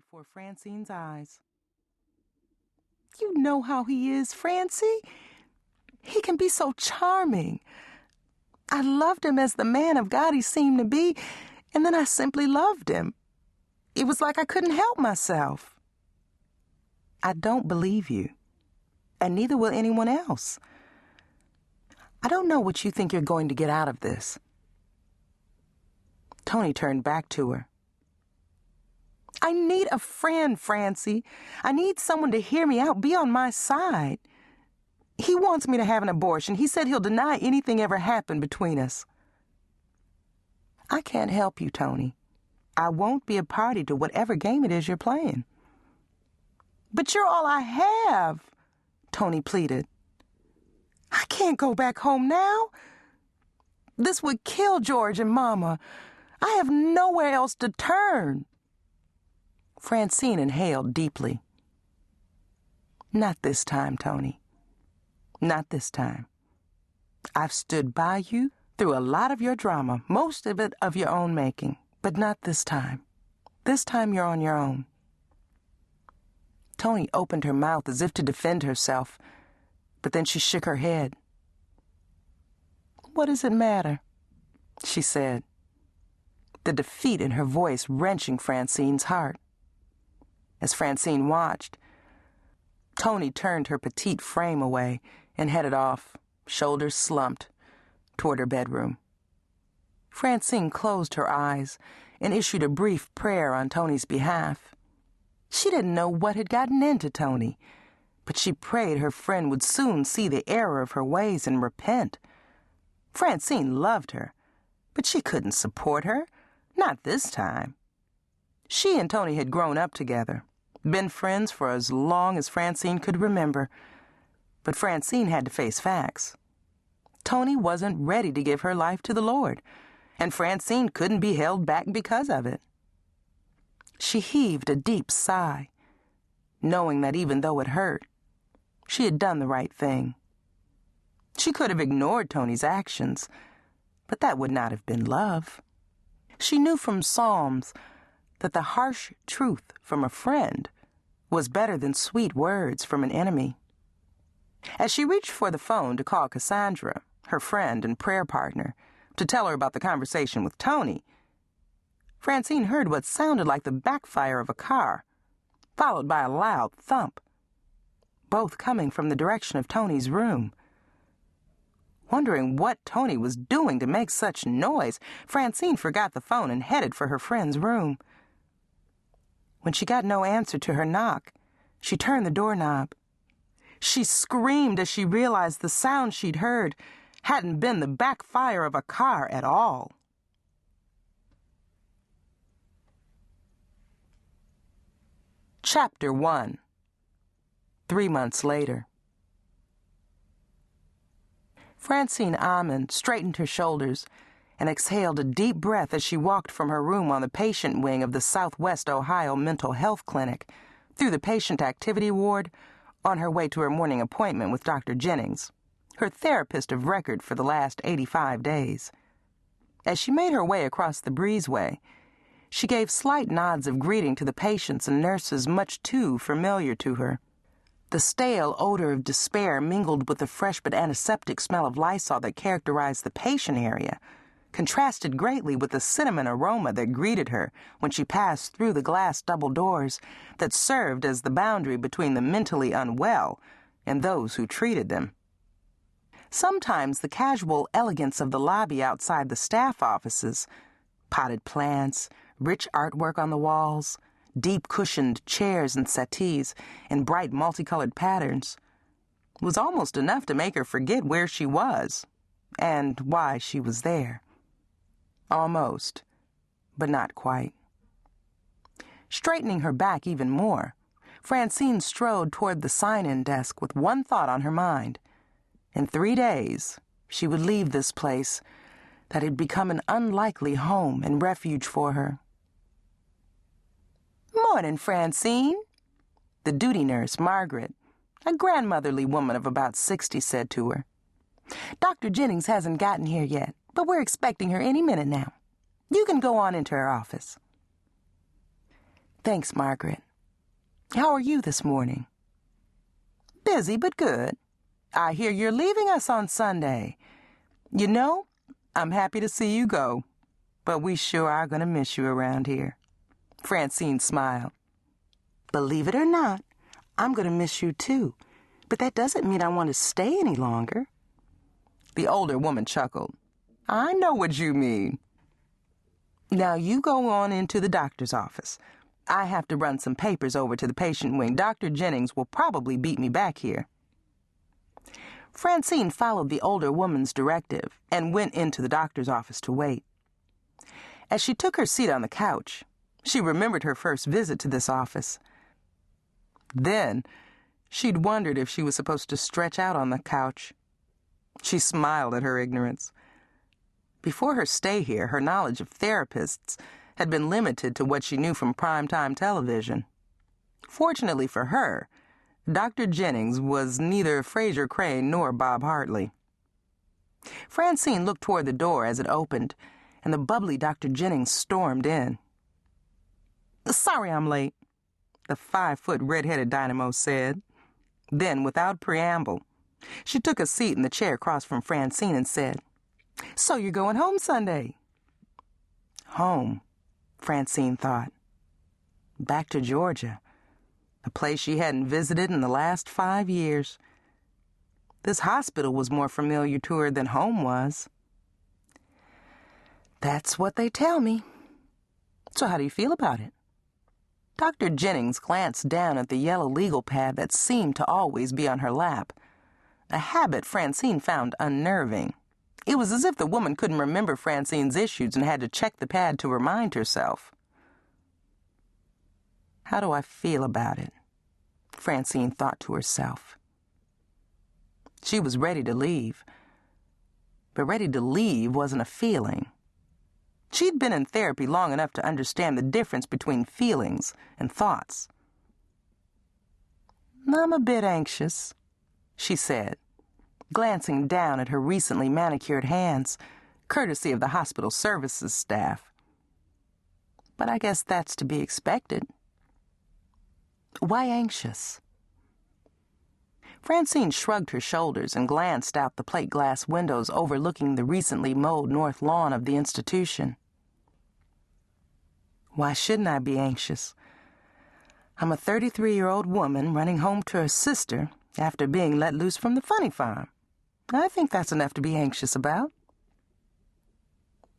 before Francine's eyes. "You know how he is, Francie. He can be so charming. I loved him as the man of God he seemed to be, and then I simply loved him. It was like I couldn't help myself." "I don't believe you, and neither will anyone else. I don't know what you think you're going to get out of this." Tony turned back to her. "I need a friend, Francie. I need someone to hear me out, be on my side. He wants me to have an abortion. He said he'll deny anything ever happened between us." "I can't help you, Tony. I won't be a party to whatever game it is you're playing." "But you're all I have," Tony pleaded. "I can't go back home now. This would kill George and Mama. I have nowhere else to turn." Francine inhaled deeply. "Not this time, Tony. Not this time. I've stood by you through a lot of your drama, most of it of your own making, but not this time. This time you're on your own." Tony opened her mouth as if to defend herself, but then she shook her head. "What does it matter?" she said, the defeat in her voice wrenching Francine's heart. As Francine watched, Tony turned her petite frame away and headed off, shoulders slumped, toward her bedroom. Francine closed her eyes and issued a brief prayer on Tony's behalf. She didn't know what had gotten into Tony, but she prayed her friend would soon see the error of her ways and repent. Francine loved her, but she couldn't support her, not this time. She and Tony had grown up together, been friends for as long as Francine could remember, but Francine had to face facts. Tony wasn't ready to give her life to the Lord, and Francine couldn't be held back because of it. She heaved a deep sigh, knowing that even though it hurt, she had done the right thing. She could have ignored Tony's actions, but that would not have been love. She knew from Psalms that the harsh truth from a friend was better than sweet words from an enemy. As she reached for the phone to call Cassandra, her friend and prayer partner, to tell her about the conversation with Tony, Francine heard what sounded like the backfire of a car, followed by a loud thump, both coming from the direction of Tony's room. Wondering what Tony was doing to make such noise, Francine forgot the phone and headed for her friend's room. When she got no answer to her knock, she turned the doorknob. She screamed as she realized the sound she'd heard hadn't been the backfire of a car at all. Chapter 1. 3 months later. Francine Amen straightened her shoulders and exhaled a deep breath as she walked from her room on the patient wing of the Southwest Ohio Mental Health Clinic through the patient activity ward on her way to her morning appointment with Dr. Jennings, her therapist of record for the last 85 days. As she made her way across the breezeway, she gave slight nods of greeting to the patients and nurses much too familiar to her. The stale odor of despair mingled with the fresh but antiseptic smell of Lysol that characterized the patient area contrasted greatly with the cinnamon aroma that greeted her when she passed through the glass double doors that served as the boundary between the mentally unwell and those who treated them. Sometimes the casual elegance of the lobby outside the staff offices, potted plants, rich artwork on the walls, deep-cushioned chairs and settees in bright multicolored patterns, was almost enough to make her forget where she was and why she was there. Almost, but not quite. Straightening her back even more, Francine strode toward the sign-in desk with one thought on her mind. In 3 days, she would leave this place that had become an unlikely home and refuge for her. "Morning, Francine," the duty nurse, Margaret, a grandmotherly woman of about 60, said to her. "Dr. Jennings hasn't gotten here yet, but we're expecting her any minute now. You can go on into her office." Thanks, Margaret. How are you this morning? Busy, but good. I hear you're leaving us on Sunday. You know, I'm happy to see you go, but we sure are going to miss you around here. Francine smiled. Believe it or not, I'm going to miss you too, but that doesn't mean I want to stay any longer. The older woman chuckled. I know what you mean. Now you go on into the doctor's office. I have to run some papers over to the patient wing. Dr. Jennings will probably beat me back here. Francine followed the older woman's directive and went into the doctor's office to wait. As she took her seat on the couch, she remembered her first visit to this office. Then, she'd wondered if she was supposed to stretch out on the couch. She smiled at her ignorance. Before her stay here, her knowledge of therapists had been limited to what she knew from primetime television. Fortunately for her, Dr. Jennings was neither Fraser Crane nor Bob Hartley. Francine looked toward the door as it opened, and the bubbly Dr. Jennings stormed in. Sorry I'm late, the 5-foot red-headed dynamo said. Then, without preamble, she took a seat in the chair across from Francine and said, So you're going home Sunday? Home, Francine thought. Back to Georgia, a place she hadn't visited in the last 5 years. This hospital was more familiar to her than home was. That's what they tell me. So how do you feel about it? Dr. Jennings glanced down at the yellow legal pad that seemed to always be on her lap, a habit Francine found unnerving. It was as if the woman couldn't remember Francine's issues and had to check the pad to remind herself. How do I feel about it? Francine thought to herself. She was ready to leave, but ready to leave wasn't a feeling. She'd been in therapy long enough to understand the difference between feelings and thoughts. I'm a bit anxious, she said, glancing down at her recently manicured hands, courtesy of the hospital services staff. But I guess that's to be expected. Why anxious? Francine shrugged her shoulders and glanced out the plate glass windows overlooking the recently mowed north lawn of the institution. Why shouldn't I be anxious? I'm a 33-year-old woman running home to her sister after being let loose from the funny farm. I think that's enough to be anxious about.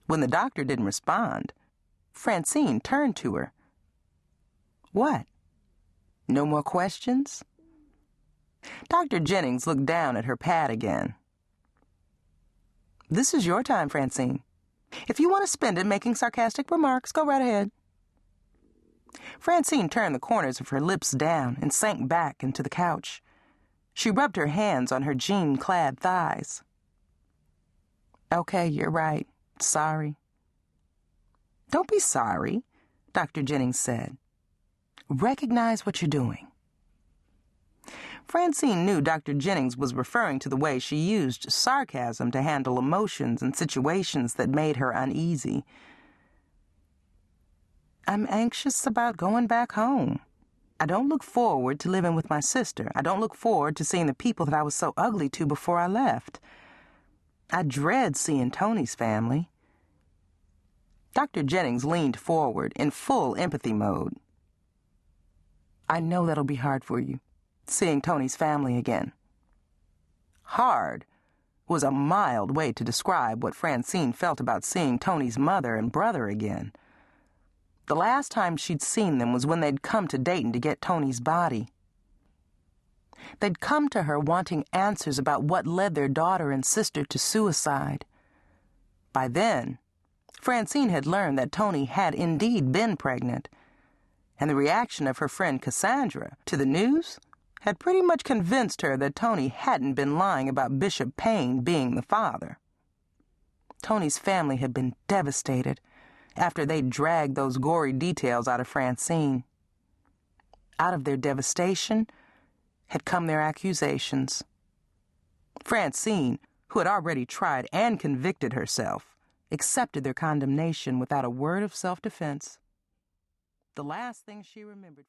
When the doctor didn't respond, Francine turned to her. What? No more questions? Dr. Jennings looked down at her pad again. This is your time, Francine. If you want to spend it making sarcastic remarks, go right ahead. Francine turned the corners of her lips down and sank back into the couch. She rubbed her hands on her jean-clad thighs. Okay, you're right. Sorry. Don't be sorry, Dr. Jennings said. Recognize what you're doing. Francine knew Dr. Jennings was referring to the way she used sarcasm to handle emotions and situations that made her uneasy. I'm anxious about going back home. I don't look forward to living with my sister. I don't look forward to seeing the people that I was so ugly to before I left. I dread seeing Tony's family. Dr. Jennings leaned forward in full empathy mode. I know that'll be hard for you, seeing Tony's family again. Hard was a mild way to describe what Francine felt about seeing Tony's mother and brother again. The last time she'd seen them was when they'd come to Dayton to get Tony's body. They'd come to her wanting answers about what led their daughter and sister to suicide. By then, Francine had learned that Tony had indeed been pregnant, and the reaction of her friend Cassandra to the news had pretty much convinced her that Tony hadn't been lying about Bishop Payne being the father. Tony's family had been devastated after they dragged those gory details out of Francine. Out of their devastation had come their accusations. Francine, who had already tried and convicted herself, accepted their condemnation without a word of self-defense. The last thing she remembered